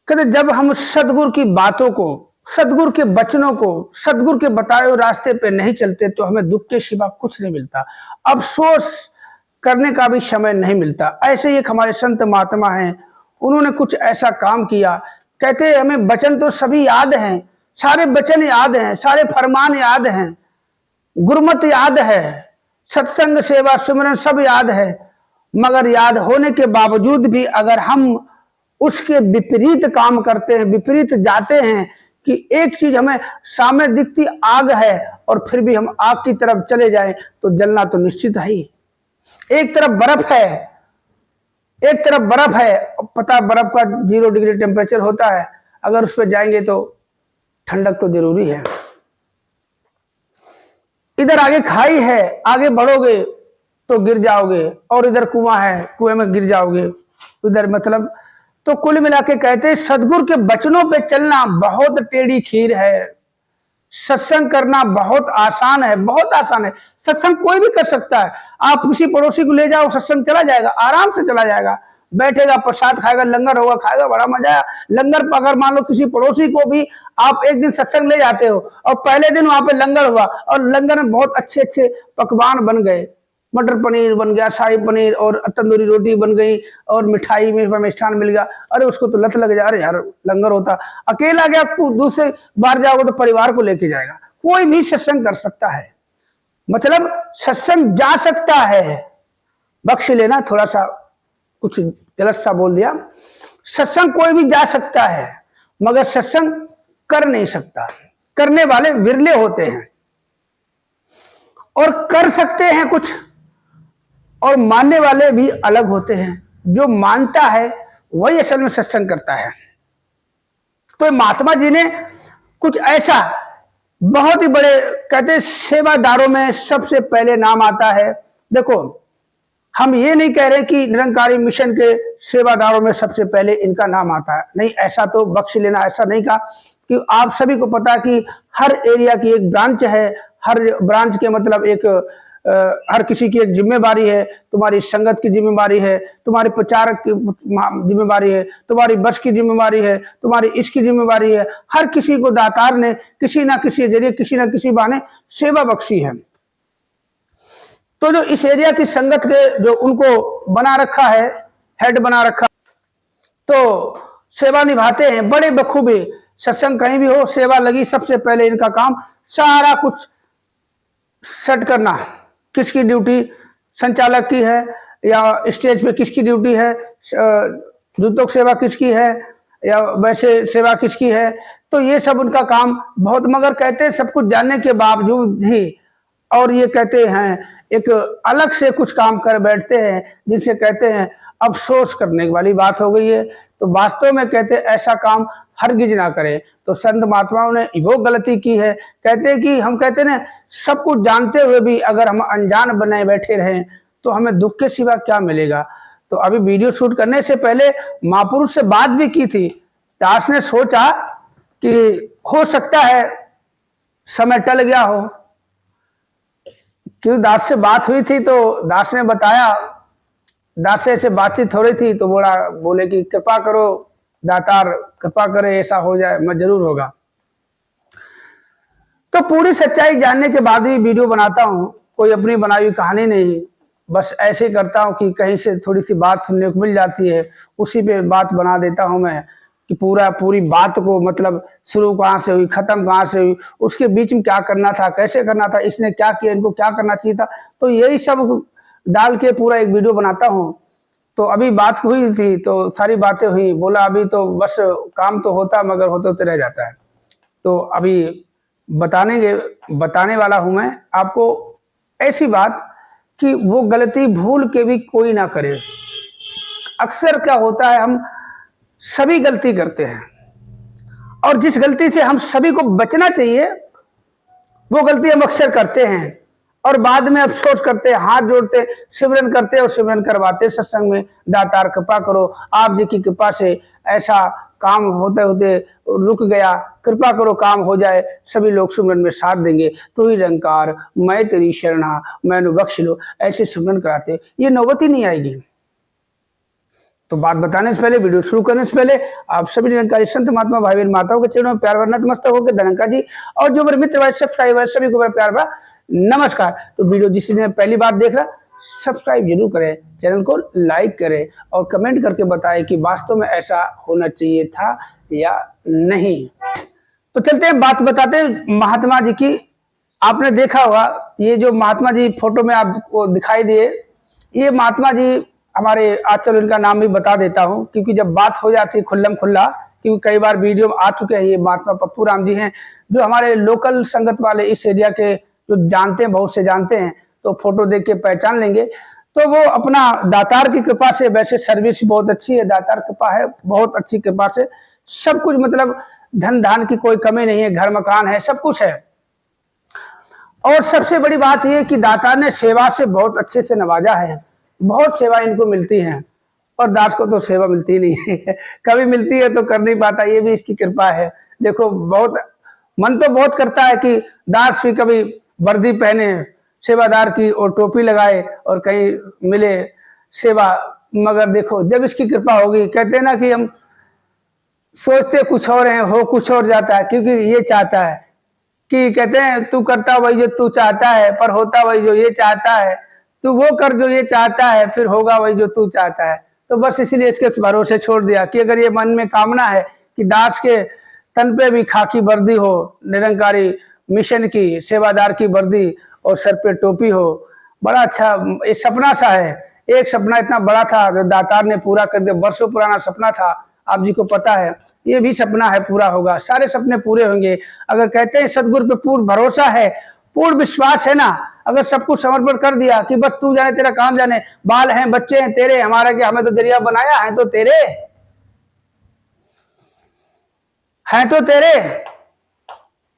कहते जब हम सदगुरु की बातों को, सदगुरु के वचनों को, सदगुरु के बताए हुए रास्ते पे नहीं चलते तो हमें दुख के सिवा कुछ नहीं मिलता, अफसोस करने का भी समय नहीं मिलता। ऐसे ही एक हमारे संत महात्मा हैं, उन्होंने कुछ ऐसा काम किया। कहते हमें वचन तो सभी याद हैं, सारे वचन याद हैं, सारे फरमान याद हैं, गुरमत याद है, सत्संग सेवा सुमरन सब याद है, मगर याद होने के बावजूद भी अगर हम उसके विपरीत काम करते हैं, विपरीत जाते हैं कि एक चीज हमें सामने दिखती आग है और फिर भी हम आग की तरफ चले जाएं तो जलना तो निश्चित है ही। एक तरफ बर्फ है, एक तरफ बर्फ है, पता बर्फ का 0 डिग्री टेम्परेचर होता है, अगर उस पर जाएंगे तो ठंडक तो जरूरी है। इधर आगे खाई है, आगे बढ़ोगे तो गिर जाओगे, और इधर कुआं है, कुएं में गिर जाओगे इधर, मतलब तो कुल मिला के कहते हैं सदगुरु के वचनों पे चलना बहुत टेढ़ी खीर है। सत्संग करना बहुत आसान है, बहुत आसान है। सत्संग कोई भी कर सकता है। आप किसी पड़ोसी को ले जाओ, सत्संग चला जाएगा, आराम से चला जाएगा, बैठेगा, प्रसाद खाएगा, लंगर होगा, खाएगा, बड़ा मजा है। लंगर पर अगर मान लो किसी पड़ोसी को भी आप एक दिन सत्संग ले जाते हो और पहले दिन वहां पे लंगर हुआ और लंगर में बहुत अच्छे अच्छे पकवान बन गए, मटर पनीर बन गया, शाही पनीर और तंदूरी रोटी बन गई और मिठाई में मिष्ठान मिल गया, अरे उसको तो लत लग जा, अरे यार लंगर होता। अकेला गया, दूसरे बार जाओगे तो परिवार को लेके जाएगा। कोई भी सत्संग कर सकता है, मतलब सत्संग जा सकता है। बख्श लेना, थोड़ा सा कुछ गलत सा बोल दिया। सत्संग कोई भी जा सकता है मगर सत्संग कर नहीं सकता। करने वाले विरले होते हैं और कर सकते हैं कुछ, और मानने वाले भी अलग होते हैं। जो मानता है वही असल में सत्संग करता है। तो महात्मा जी ने कुछ ऐसा बहुत ही बड़े, कहते सेवादारों में सबसे पहले नाम आता है। देखो हम ये नहीं कह रहे कि निरंकारी मिशन के सेवादारों में सबसे पहले इनका नाम आता है, नहीं, ऐसा तो बख्श लेना, ऐसा नहीं कहा। कि आप सभी को पता कि हर एरिया की एक ब्रांच है, हर ब्रांच के मतलब एक हर किसी की एक जिम्मेवारी है। तुम्हारी संगत की जिम्मेवारी है, तुम्हारे प्रचारक की जिम्मेवारी है, तुम्हारी बस की जिम्मेवारी है, तुम्हारी इसकी जिम्मेवारी है। हर किसी को दातार ने किसी ना किसी जरिए, किसी ना किसी बहाने सेवा बख्शी है। तो जो इस एरिया की संगत के जो उनको बना रखा है, हेड बना रखा, तो सेवा निभाते हैं बड़े बखूबी। सत्संग कहीं भी हो, सेवा लगी, सबसे पहले इनका काम सारा कुछ सेट करना। किसकी ड्यूटी संचालक की है, या स्टेज पे किसकी ड्यूटी है, जूतों की सेवा किसकी है, या वैसे सेवा किसकी है, तो ये सब उनका काम बहुत। मगर कहते हैं सब कुछ जानने के बावजूद भी, और ये कहते हैं एक अलग से कुछ काम कर बैठते हैं जिसे कहते हैं अफसोस करने वाली बात हो गई है। तो वास्तव में कहते हैं ऐसा काम हरगिज ना करें। तो संत महात्माओं ने वो गलती की है। कहते हैं कि हम कहते हैं सब कुछ जानते हुए भी अगर हम अनजान बने बैठे रहें तो हमें दुख के सिवा क्या मिलेगा। तो अभी वीडियो शूट करने से पहले महापुरुष से बात भी की थी। दास ने सोचा कि हो सकता है समय टल गया हो, क्योंकि दास से बात हुई थी तो दास ने बताया, दास से बातचीत हो रही थी तो बोले कि कृपा करो दातार, कृपा करे ऐसा हो जाए, मैं जरूर होगा। तो पूरी सच्चाई जानने के बाद ही वीडियो बनाता हूँ, कोई अपनी बनाई हुई कहानी नहीं, बस ऐसे ही करता हूँ कि कहीं से थोड़ी सी बात सुनने को मिल जाती है, उसी पे बात बना देता हूँ मैं कि पूरी बात को, मतलब शुरू कहाँ से हुई, खत्म कहाँ से हुई, उसके बीच में क्या करना था, कैसे करना था, इसने क्या किया, इनको क्या करना चाहिए था, तो यही सब डाल के पूरा एक वीडियो बनाता हूँ। तो अभी बात हुई थी तो सारी बातें हुई, बोला अभी तो बस काम तो होता मगर होते रह जाता है। तो अभी बताने वाला हूं मैं आपको ऐसी बात कि वो गलती भूल के भी कोई ना करे। अक्सर क्या होता है, हम सभी गलती करते हैं और जिस गलती से हम सभी को बचना चाहिए वो गलती हम अक्सर करते हैं और बाद में अफसोस करते हैं, हाथ जोड़ते, सिमरन करते और सिमरन करवाते सत्संग में, दातार कृपा करो, आप जी की कृपा से ऐसा काम होते होते रुक गया, कृपा करो काम हो जाए, सभी लोग सिमरन में साथ देंगे, तो ही निरंकार मैं तेरी शरणा मैंने बख्श लो, ऐसे सिमरन कराते, ये नौबत ही नहीं आएगी। तो बात बताने से पहले, वीडियो शुरू करने से पहले आप सभी निरंकारी संत महात्मा भाई बहन माताओं के चरणों में प्यार भरा नतमस्तक होकर धनंका जी और जो मेरे मित्र भाई सब्सक्राइबर सभी को मेरा प्यार भरा नमस्कार। तो वीडियो जिसने पहली बार देख रहा सब्सक्राइब जरूर करें, चैनल को लाइक करें और कमेंट करके बताएं कि वास्तव में ऐसा होना चाहिए था या नहीं। तो चलते हैं, बात बताते हैं महात्मा जी की। आपने देखा होगा ये जो महात्मा जी फोटो में आपको दिखाई दिए, ये महात्मा जी हमारे, आज चलो इनका नाम भी बता देता हूँ क्योंकि जब बात हो जाती है खुल्लम खुल्ला, क्योंकि कई बार वीडियो में आ चुके हैं। ये महात्मा पप्पू राम जी हैं जो हमारे लोकल संगत वाले इस एरिया के जो जानते हैं, बहुत से जानते हैं, तो फोटो देख के पहचान लेंगे। तो वो अपना दातार की कृपा से, वैसे सर्विस बहुत अच्छी है, दातार कृपा है, बहुत अच्छी कृपा से सब कुछ, मतलब धन धान की कोई कमी नहीं है, घर मकान है, सब कुछ है। और सबसे बड़ी बात यह कि दातार ने सेवा से बहुत अच्छे से नवाजा है, बहुत सेवा इनको मिलती है और दास को तो सेवा मिलती नहीं है कभी मिलती है तो कर नहीं पाता, ये भी इसकी कृपा है। देखो, बहुत मन तो बहुत करता है कि दास भी कभी वर्दी पहने सेवादार की और टोपी लगाए और कहीं मिले सेवा, मगर देखो जब इसकी कृपा होगी, कहते हैं ना कि हम सोचते कुछ और हैं, हो कुछ और जाता है, क्योंकि ये चाहता है कि कहते हैं तू करता वही जो तू चाहता है, पर होता वही जो ये चाहता है, तू वो कर जो ये चाहता है, फिर होगा वही जो तू चाहता है। तो बस इसलिए इसके भरोसे छोड़ दिया कि अगर ये मन में कामना है कि दास के तन पे भी खाकी वर्दी हो, निरंकारी मिशन की सेवादार की वर्दी और सर पे टोपी हो, बड़ा अच्छा एक सपना सा है। एक सपना इतना बड़ा था जो दातार ने पूरा कर दिया, वर्षों पुराना सपना था, आप जी को पता है। ये भी सपना है, पूरा होगा, सारे सपने पूरे होंगे। अगर कहते हैं सदगुरु पे पूर्ण भरोसा है, पूर्ण विश्वास है ना, अगर सब कुछ समर्पण कर दिया कि बस तू जाने, तेरा काम जाने, बाल हैं, बच्चे हैं तेरे, हमारा क्या, हमें तो जरिया बनाया है तो तेरे हैं, तो तेरे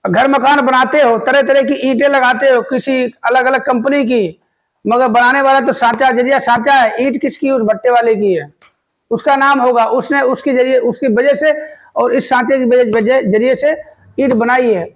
घर मकान बनाते हो, तरह तरह की ईंटें लगाते हो किसी अलग अलग कंपनी की, मगर बनाने वाला तो साचा, जरिया साचा है। ईंट किसकी, उस भट्टे वाले की है, उसका नाम होगा, उसने उसकी जरिए, उसकी वजह से और इस सांचे की जरिए से ईंट बनाई है।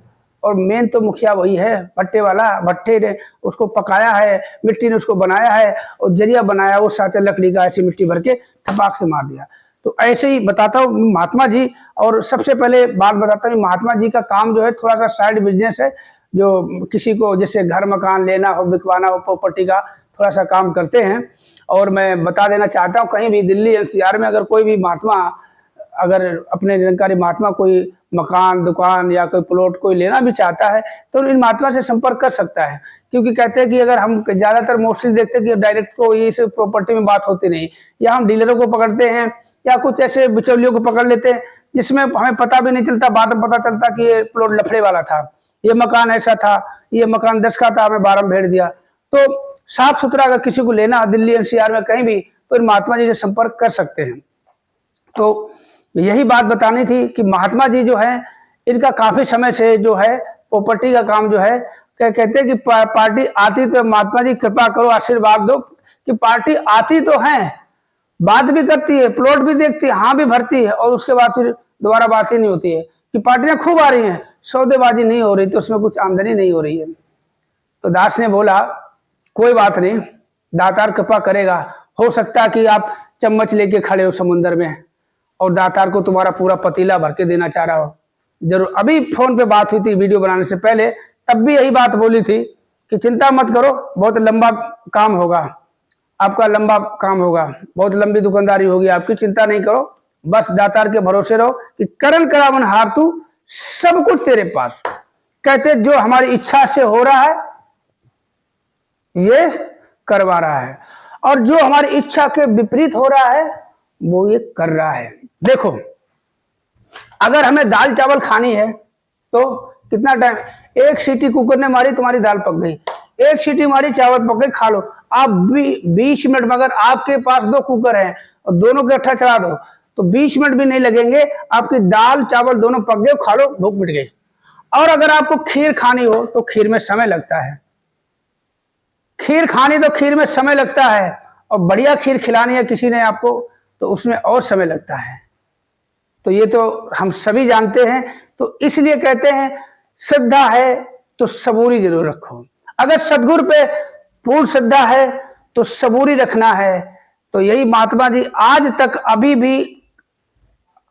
और मेन तो मुखिया वही है, भट्टे वाला, भट्टे ने उसको पकाया है, मिट्टी ने उसको बनाया है और जरिया बनाया, वो सांचा लकड़ी का ऐसी मिट्टी भर के थपाक से मार दिया। तो ऐसे ही बताता हूँ महात्मा जी। और सबसे पहले बात बताता हूँ, महात्मा जी का काम जो है थोड़ा सा साइड बिजनेस है, जो किसी को जैसे घर मकान लेना हो, बिकवाना हो, प्रॉपर्टी का थोड़ा सा काम करते हैं। और मैं बता देना चाहता हूँ, कहीं भी दिल्ली एनसीआर में अगर कोई भी महात्मा, अगर अपने निरंकारी महात्मा कोई मकान, दुकान या कोई प्लॉट कोई लेना भी चाहता है तो इन महात्मा से संपर्क कर सकता है। क्योंकि कहते हैं कि अगर हम ज्यादातर मोस्टली देखते हैं कि डायरेक्ट को इस प्रॉपर्टी में बात होती नहीं, या हम डीलरों को पकड़ते हैं या कुछ ऐसे बिचौलियों को पकड़ लेते हैं जिसमें हमें पता भी नहीं चलता, बाद में पता चलता कि ये प्लॉट लफड़े वाला था, ये मकान ऐसा था, ये मकान 10 का था, हमें 12 में भेड़ दिया। तो साफ सुथरा अगर किसी को लेना दिल्ली एनसीआर में कहीं भी, तो इन महात्मा जी से संपर्क कर सकते हैं। तो यही बात बतानी थी कि महात्मा जी जो है, इनका काफी समय से जो है प्रॉपर्टी का काम जो है, क्या कहते हैं कि पार्टी आती तो महात्मा जी कृपा करो, आशीर्वाद दो कि पार्टी आती तो है, बात भी करती है, प्लॉट भी देखती है, हाँ भी भरती है, और उसके बाद फिर दोबारा बात ही नहीं होती है कि पार्टियां खूब आ रही हैं, सौदेबाजी नहीं हो रही, तो उसमें कुछ आमदनी नहीं हो रही है। तो दास ने बोला कोई बात नहीं, दातार कृपा करेगा। हो सकता है कि आप चम्मच लेके खड़े हो समुद्र में और दातार को तुम्हारा पूरा पतीला भर के देना चाह रहा हो। जरूर, अभी फोन पे बात हुई थी वीडियो बनाने से पहले, तब भी यही बात बोली थी कि चिंता मत करो, बहुत लंबा काम होगा आपका, लंबा काम होगा, बहुत लंबी दुकानदारी होगी आपकी, चिंता नहीं करो, बस दातार के भरोसे रहो कि करण करावन हार तू, सब कुछ तेरे पास। कहते जो हमारी इच्छा से हो रहा है ये करवा रहा है, और जो हमारी इच्छा के विपरीत हो रहा है वो ये कर रहा है। देखो, अगर हमें दाल चावल खानी है तो कितना टाइम, एक सीटी कुकर ने मारी, तुम्हारी दाल पक गई, एक सीटी मारी, चावल पक गए, खा लो आप 20 मिनट में। अगर आपके पास 2 कुकर हैं और दोनों को इकट्ठा चला दो तो 20 मिनट भी नहीं लगेंगे, आपकी दाल चावल दोनों पक गए, खा लो, भूख मिट गई। और अगर आपको खीर खानी हो तो खीर में समय लगता है, खीर खानी तो खीर में समय लगता है, और बढ़िया खीर खिलानी है किसी ने आपको तो उसमें और समय लगता है। तो ये तो हम सभी जानते हैं। तो इसलिए कहते हैं श्रद्धा है तो सबूरी जरूर रखो। अगर सदगुरु पे पूर्ण श्रद्धा है तो सबूरी रखना है, तो यही महात्मा जी आज तक अभी भी,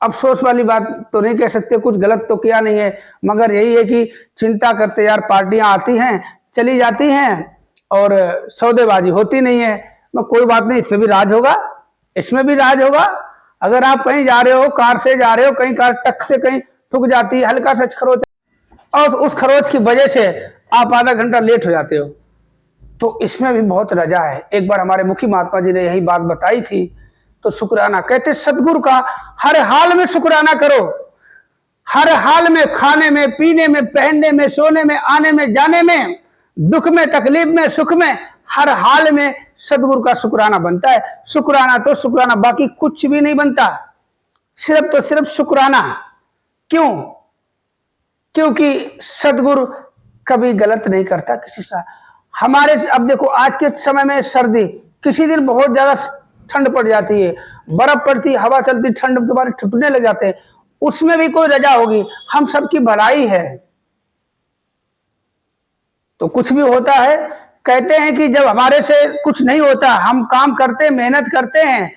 अफसोस वाली बात तो नहीं कह सकते, कुछ गलत तो किया नहीं है, मगर यही है कि चिंता करते यार पार्टियां आती हैं चली जाती हैं और सौदेबाजी होती नहीं है। मैं कोई बात नहीं, इसमें भी राज होगा, इसमें भी राज होगा। अगर आप कहीं जा रहे हो, कार से जा रहे हो, कहीं कार टक से कहीं ठुक जाती है, हल्का सा खरोच, और उस खरोच की वजह से आप आधा घंटा लेट हो जाते हो, तो इसमें भी बहुत रजा है। एक बार हमारे मुखी महात्मा जी ने यही बात बताई थी, तो शुक्राना कहते सदगुरु का हर हाल में शुक्राना करो, हर हाल में, खाने में, पीने में, पहनने में, सोने में, आने में, जाने में, दुख में, तकलीफ में, सुख में, हर हाल में सदगुरु का शुक्राना बनता है। शुक्राना तो शुक्राना, बाकी कुछ भी नहीं बनता, सिर्फ तो सिर्फ शुक्राना। क्यों? क्योंकि सदगुरु कभी गलत नहीं करता किसी से। हमारे अब देखो आज के समय में सर्दी, किसी दिन बहुत ज्यादा ठंड पड़ जाती है, बर्फ पड़ती, हवा चलती, ठंड के बाद छुटने लग जाते हैं, उसमें भी कोई रजा होगी? हम सबकी भलाई है, तो कुछ भी होता है। कहते हैं कि जब हमारे से कुछ नहीं होता, हम काम करते, मेहनत करते हैं,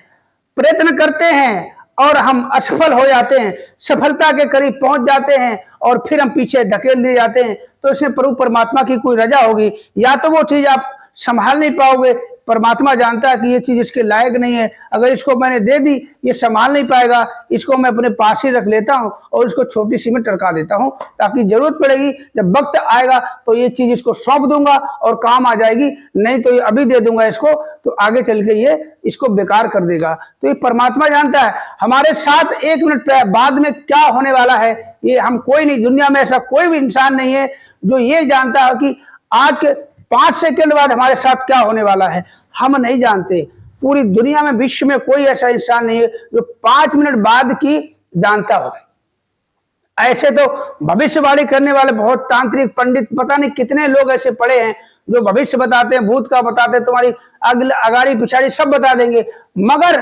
प्रयत्न करते हैं और हम असफल हो जाते हैं, सफलता के करीब पहुंच जाते हैं और फिर हम पीछे धकेल दिए जाते हैं, तो इसमें प्रभु परमात्मा की कोई रजा होगी? या तो वो चीज आप संभाल नहीं पाओगे, परमात्मा जानता है कि ये चीज इसके लायक नहीं है, अगर इसको मैंने दे दी ये संभाल नहीं पाएगा, इसको मैं अपने पास ही रख लेता हूं और इसको छोटी सी में टरका देता हूं, ताकि जरूरत पड़ेगी जब वक्त आएगा तो ये चीज इसको सौंप दूंगा और काम आ जाएगी, नहीं तो ये अभी दे दूंगा इसको तो आगे चल के ये इसको बेकार कर देगा। तो ये परमात्मा जानता है हमारे साथ 1 मिनट बाद में क्या होने वाला है, ये हम कोई नहीं, दुनिया में ऐसा कोई भी इंसान नहीं है जो ये जानता है कि आज के 5 सेकंड बाद हमारे साथ क्या होने वाला है। हम नहीं जानते, पूरी दुनिया में, विश्व में कोई ऐसा इंसान नहीं है जो 5 मिनट बाद की जानता हो। ऐसे तो भविष्यवाणी करने वाले बहुत तांत्रिक पंडित, पता नहीं कितने लोग ऐसे पड़े हैं जो भविष्य बताते हैं, भूत का बताते हैं, तुम्हारी अगाड़ी पिछाड़ी सब बता देंगे, मगर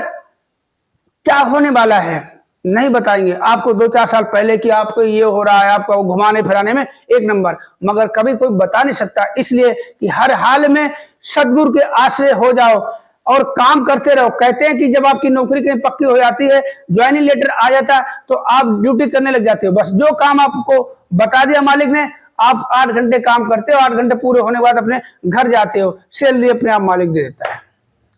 क्या होने वाला है नहीं बताएंगे। आपको 2-4 साल पहले कि आपको ये हो रहा है, आपको घुमाने फिराने में 1 नंबर, मगर कभी कोई बता नहीं सकता। इसलिए कि हर हाल में सदगुरु के आश्रय हो जाओ और काम करते रहो। कहते हैं कि जब आपकी नौकरी कहीं पक्की हो जाती है, ज्वाइनिंग लेटर आ जाता है, तो आप ड्यूटी करने लग जाते हो। बस जो काम आपको बता दिया मालिक ने, आप 8 घंटे काम करते हो, 8 घंटे पूरे होने के बाद अपने घर जाते हो, सैलरी अपने आप मालिक दे देता है,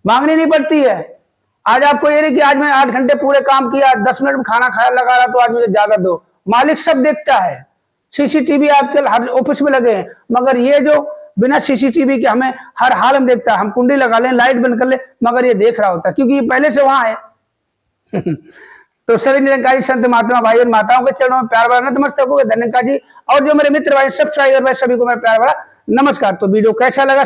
मांगनी नहीं पड़ती है। आज आपको ये नहीं कि आज मैं 8 घंटे पूरे काम किया, 10 मिनट में खाना खाया लगा रहा तो आज मुझे ज्यादा दो, मालिक सब देखता है। सीसीटीवी आजकल हर ऑफिस में लगे हैं, मगर ये जो बिना सीसीटीवी के हमें हर हाल में देखता है, हम कुंडी लगा लें, लाइट बंद कर ले, मगर ये देख रहा होता है क्योंकि ये पहले से वहां है। तो सभी निरंकारी संत महात्मा भाई और माताओं के चरणों में प्यार भरा नमस्ते को धन्यवाद जी, और जो मेरे मित्र भाई सब्सक्राइबर भाई सभी को मेरा प्यार भरा नमस्कार। तो वीडियो कैसा लगा